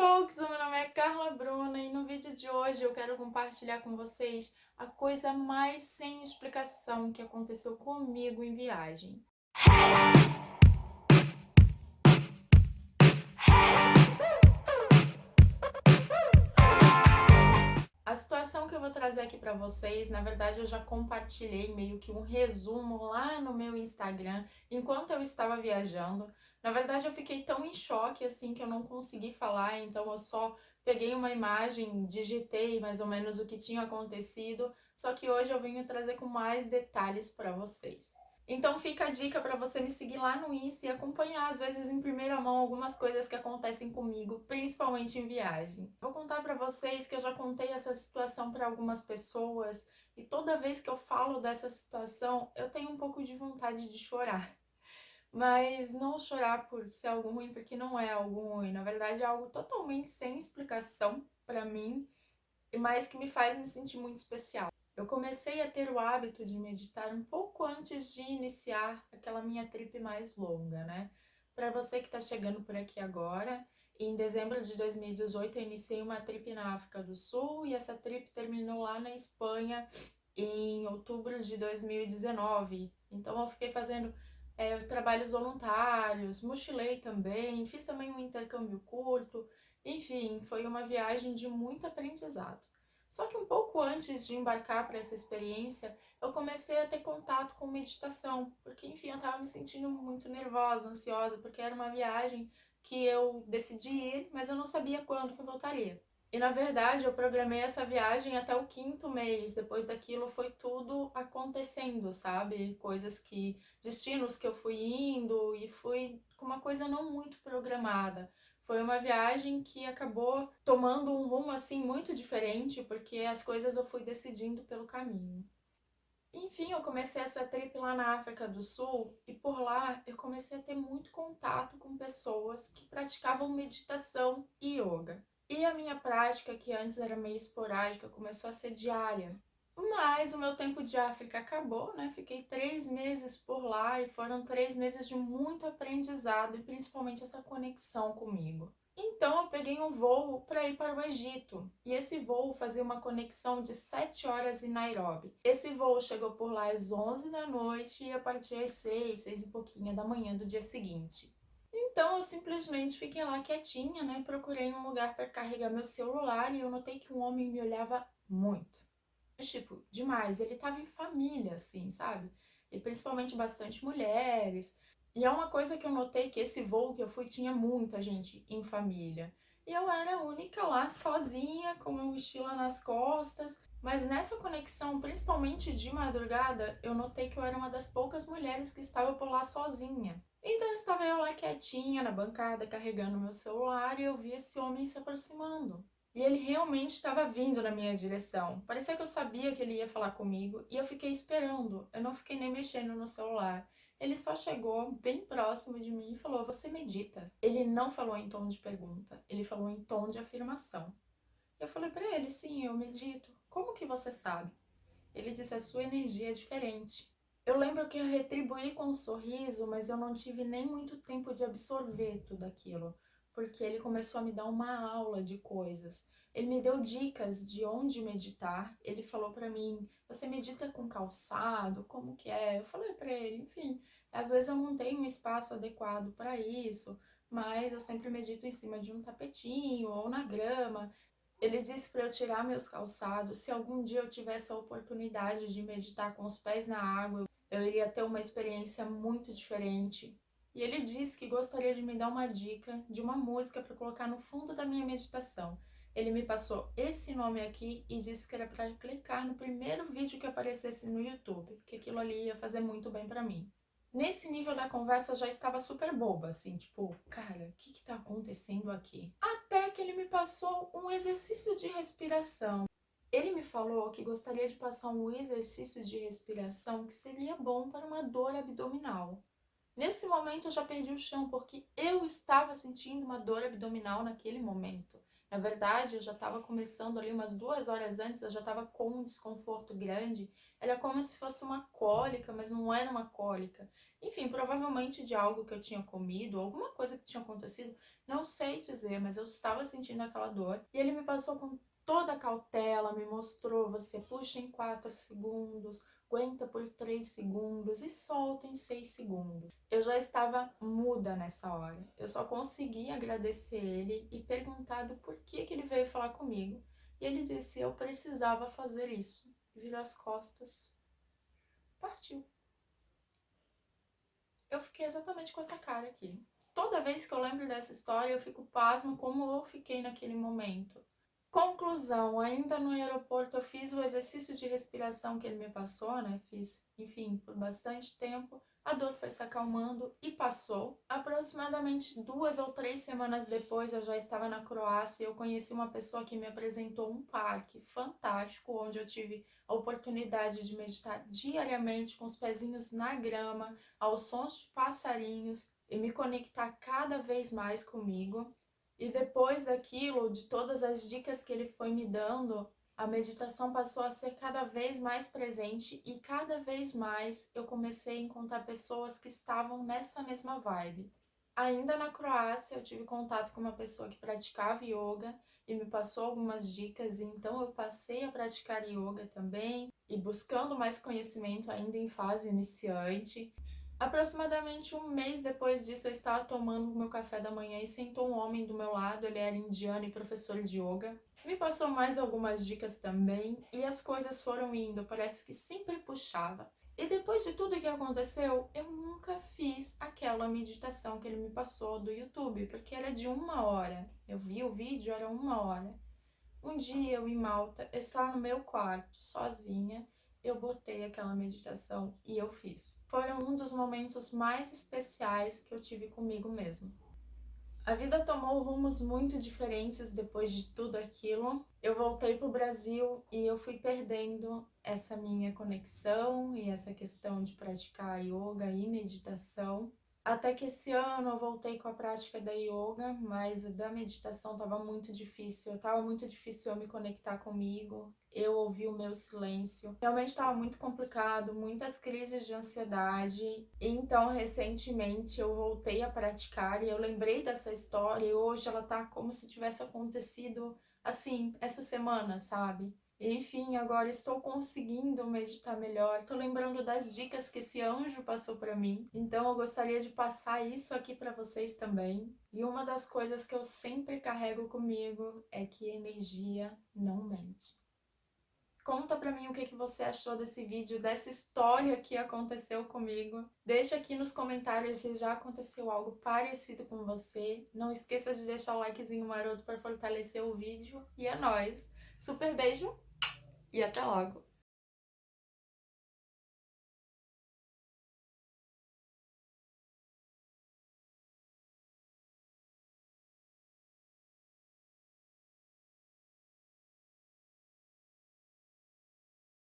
folks! Meu nome é Carla Bruna e no vídeo de hoje eu quero compartilhar com vocês a coisa mais sem explicação que aconteceu comigo em viagem. A situação que eu vou trazer aqui pra vocês, na verdade eu já compartilhei meio que um resumo lá no meu Instagram enquanto eu estava viajando. Na verdade eu fiquei tão em choque assim que eu não consegui falar, então eu só peguei uma imagem, digitei mais ou menos o que tinha acontecido, só que hoje eu venho trazer com mais detalhes pra vocês. Então fica a dica para você me seguir lá no Insta e acompanhar, às vezes em primeira mão, algumas coisas que acontecem comigo, principalmente em viagem. Vou contar para vocês que eu já contei essa situação para algumas pessoas e toda vez que eu falo dessa situação, eu tenho um pouco de vontade de chorar. Mas não chorar por ser algo ruim, porque não é algo ruim. Na verdade, é algo totalmente sem explicação para mim, mas que me faz me sentir muito especial. Eu comecei a ter o hábito de meditar um pouco antes de iniciar aquela minha trip mais longa, né? Para você que está chegando por aqui agora, em dezembro de 2018 eu iniciei uma trip na África do Sul e essa trip terminou lá na Espanha em outubro de 2019. Então eu fiquei fazendo trabalhos voluntários, mochilei também, fiz também um intercâmbio curto, enfim, foi uma viagem de muito aprendizado. Só que um pouco antes de embarcar para essa experiência, eu comecei a ter contato com meditação, porque enfim, eu estava me sentindo muito nervosa, ansiosa, porque era uma viagem que eu decidi ir, mas eu não sabia quando que eu voltaria. E na verdade, eu programei essa viagem até o quinto mês. Depois daquilo foi tudo acontecendo, sabe? Destinos que eu fui indo e fui com uma coisa não muito programada. Foi uma viagem que acabou tomando um rumo assim muito diferente, porque as coisas eu fui decidindo pelo caminho. Enfim, eu comecei essa trip lá na África do Sul e por lá eu comecei a ter muito contato com pessoas que praticavam meditação e yoga. E a minha prática, que antes era meio esporádica, começou a ser diária. Mas o meu tempo de África acabou, né? Fiquei 3 meses por lá e foram 3 meses de muito aprendizado e principalmente essa conexão comigo. Então eu peguei um voo para ir para o Egito e esse voo fazia uma conexão de 7 horas em Nairobi. Esse voo chegou por lá às 11 da noite e ia partir às 6, 6 e pouquinho da manhã do dia seguinte. Então eu simplesmente fiquei lá quietinha, né? Procurei um lugar para carregar meu celular e eu notei que um homem me olhava muito. Mas, tipo, demais. Ele tava em família, assim, sabe? E principalmente bastante mulheres. E é uma coisa que eu notei que esse voo que eu fui tinha muita gente em família. E eu era a única lá, sozinha, com uma mochila nas costas. Mas nessa conexão, principalmente de madrugada, eu notei que eu era uma das poucas mulheres que estava por lá sozinha. Então estava eu lá quietinha na bancada, carregando meu celular, e eu vi esse homem se aproximando. E ele realmente estava vindo na minha direção. Parecia que eu sabia que ele ia falar comigo e eu fiquei esperando. Eu não fiquei nem mexendo no celular. Ele só chegou bem próximo de mim e falou: "Você medita?" Ele não falou em tom de pergunta, ele falou em tom de afirmação. Eu falei para ele: "Sim, eu medito." "Como que você sabe?" Ele disse: "A sua energia é diferente." Eu lembro que eu retribuí com um sorriso, mas eu não tive nem muito tempo de absorver tudo aquilo, porque ele começou a me dar uma aula de coisas. Ele me deu dicas de onde meditar. Ele falou pra mim: "Você medita com calçado? Como que é?" Eu falei pra ele, enfim, às vezes eu não tenho um espaço adequado para isso, mas eu sempre medito em cima de um tapetinho ou na grama. Ele disse para eu tirar meus calçados. Se algum dia eu tivesse a oportunidade de meditar com os pés na água, eu iria ter uma experiência muito diferente. E ele disse que gostaria de me dar uma dica de uma música para colocar no fundo da minha meditação. Ele me passou esse nome aqui e disse que era para clicar no primeiro vídeo que aparecesse no YouTube, que aquilo ali ia fazer muito bem para mim. Nesse nível da conversa eu já estava super boba, assim, tipo, cara, o que tá acontecendo aqui? Até que ele me passou um exercício de respiração. Ele me falou que gostaria de passar um exercício de respiração que seria bom para uma dor abdominal. Nesse momento eu já perdi o chão, porque eu estava sentindo uma dor abdominal naquele momento. Na verdade, eu já estava começando ali umas 2 horas antes, eu já estava com um desconforto grande. Era como se fosse uma cólica, mas não era uma cólica. Enfim, provavelmente de algo que eu tinha comido, alguma coisa que tinha acontecido, não sei dizer, mas eu estava sentindo aquela dor. E ele me passou com toda a cautela, me mostrou: você puxa em 4 segundos, aguenta por 3 segundos e solta em 6 segundos. Eu já estava muda nessa hora. Eu só consegui agradecer ele e perguntar do porquê que ele veio falar comigo. E ele disse: eu precisava fazer isso. Virou as costas, partiu. Eu fiquei exatamente com essa cara aqui. Toda vez que eu lembro dessa história, eu fico pasmo como eu fiquei naquele momento. Conclusão, ainda no aeroporto eu fiz o exercício de respiração que ele me passou, né? Fiz, enfim, por bastante tempo. A dor foi se acalmando e passou. Aproximadamente 2 ou 3 semanas depois, eu já estava na Croácia e eu conheci uma pessoa que me apresentou um parque fantástico, onde eu tive a oportunidade de meditar diariamente com os pezinhos na grama, aos sons de passarinhos e me conectar cada vez mais comigo. E depois daquilo, de todas as dicas que ele foi me dando, a meditação passou a ser cada vez mais presente e cada vez mais eu comecei a encontrar pessoas que estavam nessa mesma vibe. Ainda na Croácia, eu tive contato com uma pessoa que praticava yoga e me passou algumas dicas, e então eu passei a praticar yoga também e buscando mais conhecimento ainda em fase iniciante. Aproximadamente um mês depois disso, eu estava tomando o meu café da manhã e sentou um homem do meu lado. Ele era indiano e professor de yoga. Me passou mais algumas dicas também e as coisas foram indo, parece que sempre puxava. E depois de tudo que aconteceu, eu nunca fiz aquela meditação que ele me passou do YouTube, porque era de 1 hora. Eu vi o vídeo, era 1 hora. Um dia eu em Malta, eu estava no meu quarto, sozinha, eu botei aquela meditação e eu fiz. Foram um dos momentos mais especiais que eu tive comigo mesmo. A vida tomou rumos muito diferentes depois de tudo aquilo. Eu voltei para o Brasil e eu fui perdendo essa minha conexão e essa questão de praticar yoga e meditação. Até que esse ano eu voltei com a prática da yoga, mas da meditação estava muito difícil. Estava muito difícil eu me conectar comigo, eu ouvir o meu silêncio. Realmente estava muito complicado, muitas crises de ansiedade. Então, recentemente eu voltei a praticar e eu lembrei dessa história e hoje ela tá como se tivesse acontecido assim, essa semana, sabe? Enfim, agora estou conseguindo meditar melhor. Tô lembrando das dicas que esse anjo passou para mim. Então eu gostaria de passar isso aqui para vocês também. E uma das coisas que eu sempre carrego comigo é que energia não mente. Conta pra mim o que você achou desse vídeo, dessa história que aconteceu comigo. Deixa aqui nos comentários se já aconteceu algo parecido com você. Não esqueça de deixar o likezinho maroto para fortalecer o vídeo. E é nóis! Super beijo e até logo!